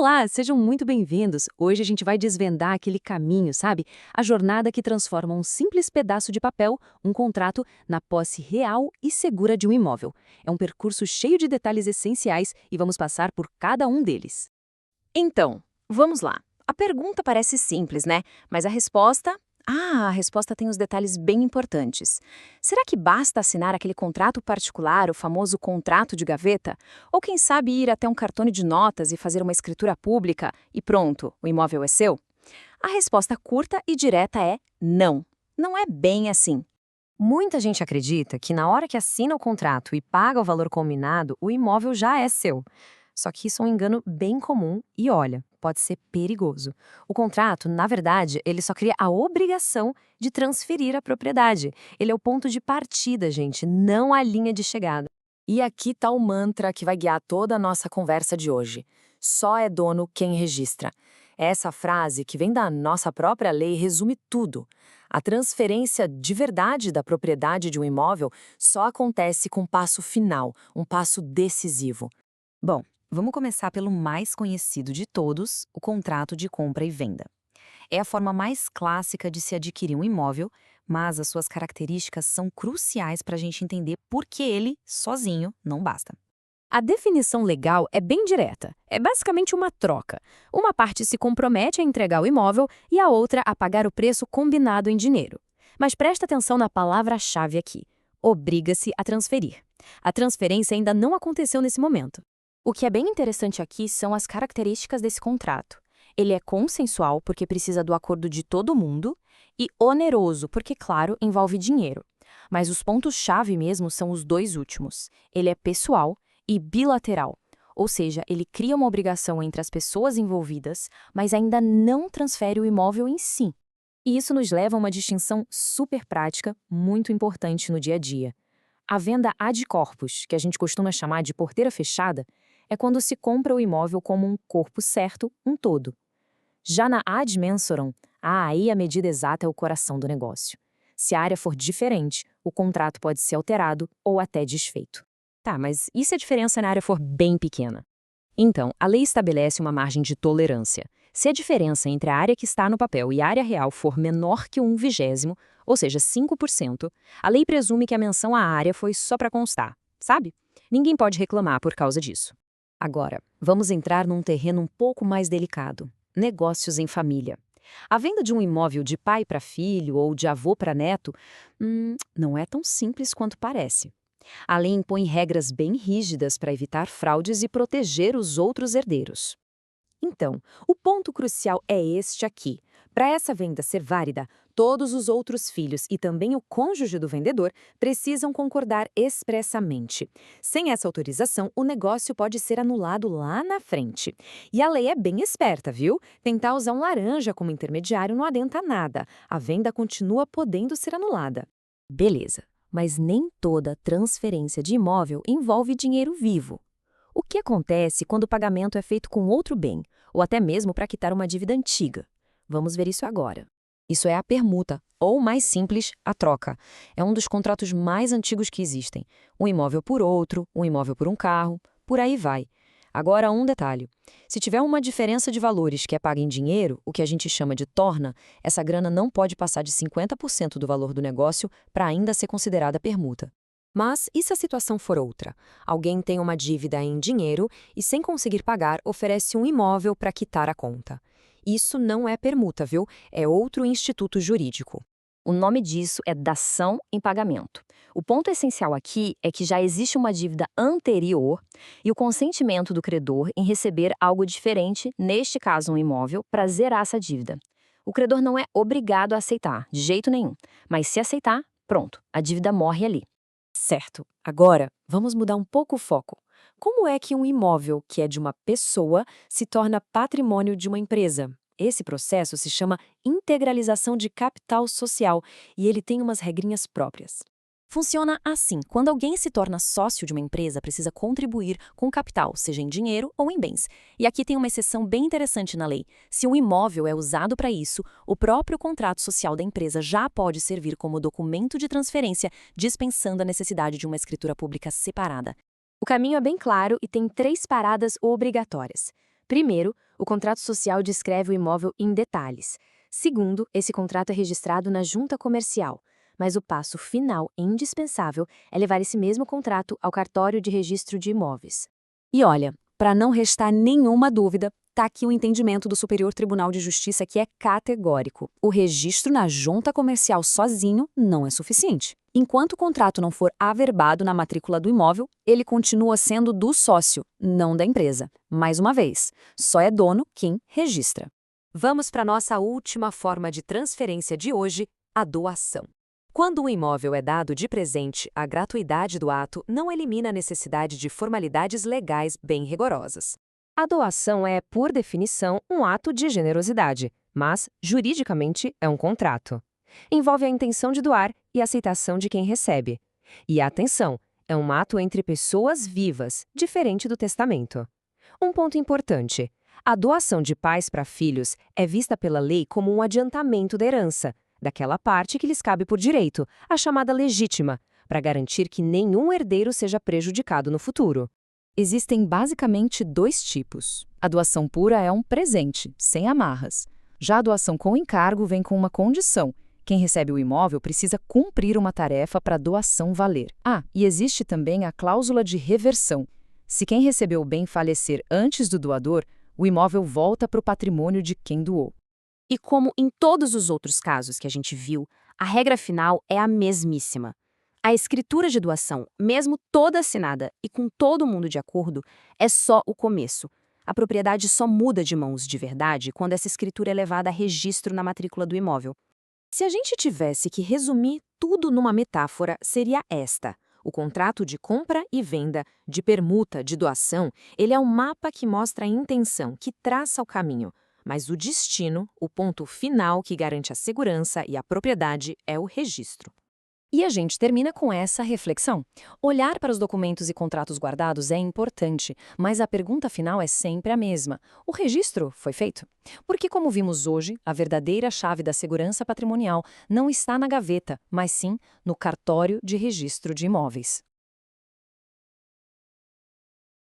Olá, sejam muito bem-vindos. Hoje a gente vai desvendar aquele caminho, sabe? A jornada que transforma um simples pedaço de papel, um contrato, na posse real e segura de um imóvel. É um percurso cheio de detalhes essenciais e vamos passar por cada um deles. Então, vamos lá. A pergunta parece simples, né? Mas a resposta. A resposta tem os detalhes bem importantes. Será que basta assinar aquele contrato particular, o famoso contrato de gaveta? Ou quem sabe ir até um cartão de notas e fazer uma escritura pública e pronto, o imóvel é seu? A resposta curta e direta é não. Não é bem assim. Muita gente acredita que na hora que assina o contrato e paga o valor combinado, o imóvel já é seu. Só que isso é um engano bem comum e, olha, pode ser perigoso. O contrato, na verdade, ele só cria a obrigação de transferir a propriedade. Ele é o ponto de partida, gente, não a linha de chegada. E aqui está o mantra que vai guiar toda a nossa conversa de hoje. Só é dono quem registra. Essa frase, que vem da nossa própria lei, resume tudo. A transferência de verdade da propriedade de um imóvel só acontece com um passo final, um passo decisivo. Bom, vamos começar pelo mais conhecido de todos, o contrato de compra e venda. É a forma mais clássica de se adquirir um imóvel, mas as suas características são cruciais para a gente entender por que ele, sozinho, não basta. A definição legal é bem direta. É basicamente uma troca. Uma parte se compromete a entregar o imóvel e a outra a pagar o preço combinado em dinheiro. Mas presta atenção na palavra-chave aqui. Obriga-se a transferir. A transferência ainda não aconteceu nesse momento. O que é bem interessante aqui são as características desse contrato. Ele é consensual, porque precisa do acordo de todo mundo, e oneroso, porque, claro, envolve dinheiro. Mas os pontos-chave mesmo são os dois últimos. Ele é pessoal e bilateral, ou seja, ele cria uma obrigação entre as pessoas envolvidas, mas ainda não transfere o imóvel em si. E isso nos leva a uma distinção super prática, muito importante no dia a dia. A venda ad corpus, que a gente costuma chamar de porteira fechada, é quando se compra o imóvel como um corpo certo, um todo. Já na ad mensorum, aí a medida exata é o coração do negócio. Se a área for diferente, o contrato pode ser alterado ou até desfeito. Tá, mas e se a diferença na área for bem pequena? Então, a lei estabelece uma margem de tolerância. Se a diferença entre a área que está no papel e a área real for menor que 1/20, ou seja, 5%, a lei presume que a menção à área foi só para constar, sabe? Ninguém pode reclamar por causa disso. Agora, vamos entrar num terreno um pouco mais delicado: negócios em família. A venda de um imóvel de pai para filho ou de avô para neto, não é tão simples quanto parece. A lei impõe regras bem rígidas para evitar fraudes e proteger os outros herdeiros. Então, o ponto crucial é este aqui. Para essa venda ser válida, todos os outros filhos e também o cônjuge do vendedor precisam concordar expressamente. Sem essa autorização, o negócio pode ser anulado lá na frente. E a lei é bem esperta, viu? Tentar usar um laranja como intermediário não adianta nada. A venda continua podendo ser anulada. Beleza. Mas nem toda transferência de imóvel envolve dinheiro vivo. O que acontece quando o pagamento é feito com outro bem, ou até mesmo para quitar uma dívida antiga? Vamos ver isso agora. Isso é a permuta, ou mais simples, a troca. É um dos contratos mais antigos que existem. Um imóvel por outro, um imóvel por um carro, por aí vai. Agora, um detalhe. Se tiver uma diferença de valores que é paga em dinheiro, o que a gente chama de torna, essa grana não pode passar de 50% do valor do negócio para ainda ser considerada permuta. Mas e se a situação for outra? Alguém tem uma dívida em dinheiro e, sem conseguir pagar, oferece um imóvel para quitar a conta. Isso não é permuta, viu? É outro instituto jurídico. O nome disso é dação em pagamento. O ponto essencial aqui é que já existe uma dívida anterior e o consentimento do credor em receber algo diferente, neste caso um imóvel, para zerar essa dívida. O credor não é obrigado a aceitar, de jeito nenhum, mas se aceitar, pronto, a dívida morre ali. Certo, agora vamos mudar um pouco o foco. Como é que um imóvel que é de uma pessoa se torna patrimônio de uma empresa? Esse processo se chama integralização de capital social e ele tem umas regrinhas próprias. Funciona assim: quando alguém se torna sócio de uma empresa, precisa contribuir com capital, seja em dinheiro ou em bens. E aqui tem uma exceção bem interessante na lei. Se um imóvel é usado para isso, o próprio contrato social da empresa já pode servir como documento de transferência, dispensando a necessidade de uma escritura pública separada. O caminho é bem claro e tem 3 paradas obrigatórias. Primeiro, o contrato social descreve o imóvel em detalhes. Segundo, esse contrato é registrado na junta comercial. Mas o passo final e indispensável é levar esse mesmo contrato ao cartório de registro de imóveis. E olha, para não restar nenhuma dúvida, está aqui o entendimento do Superior Tribunal de Justiça que é categórico. O registro na junta comercial sozinho não é suficiente. Enquanto o contrato não for averbado na matrícula do imóvel, ele continua sendo do sócio, não da empresa. Mais uma vez, só é dono quem registra. Vamos para nossa última forma de transferência de hoje, a doação. Quando um imóvel é dado de presente, a gratuidade do ato não elimina a necessidade de formalidades legais bem rigorosas. A doação é, por definição, um ato de generosidade, mas, juridicamente, é um contrato. Envolve a intenção de doar e a aceitação de quem recebe. E atenção, é um ato entre pessoas vivas, diferente do testamento. Um ponto importante: a doação de pais para filhos é vista pela lei como um adiantamento da herança, daquela parte que lhes cabe por direito, a chamada legítima, para garantir que nenhum herdeiro seja prejudicado no futuro. Existem basicamente dois tipos. A doação pura é um presente, sem amarras. Já a doação com encargo vem com uma condição: quem recebe o imóvel precisa cumprir uma tarefa para a doação valer. E existe também a cláusula de reversão. Se quem recebeu o bem falecer antes do doador, o imóvel volta para o patrimônio de quem doou. E como em todos os outros casos que a gente viu, a regra final é a mesmíssima. A escritura de doação, mesmo toda assinada e com todo mundo de acordo, é só o começo. A propriedade só muda de mãos de verdade quando essa escritura é levada a registro na matrícula do imóvel. Se a gente tivesse que resumir tudo numa metáfora, seria esta: o contrato de compra e venda, de permuta, de doação, ele é um mapa que mostra a intenção, que traça o caminho. Mas o destino, o ponto final que garante a segurança e a propriedade, é o registro. E a gente termina com essa reflexão. Olhar para os documentos e contratos guardados é importante, mas a pergunta final é sempre a mesma: o registro foi feito? Porque, como vimos hoje, a verdadeira chave da segurança patrimonial não está na gaveta, mas sim no cartório de registro de imóveis.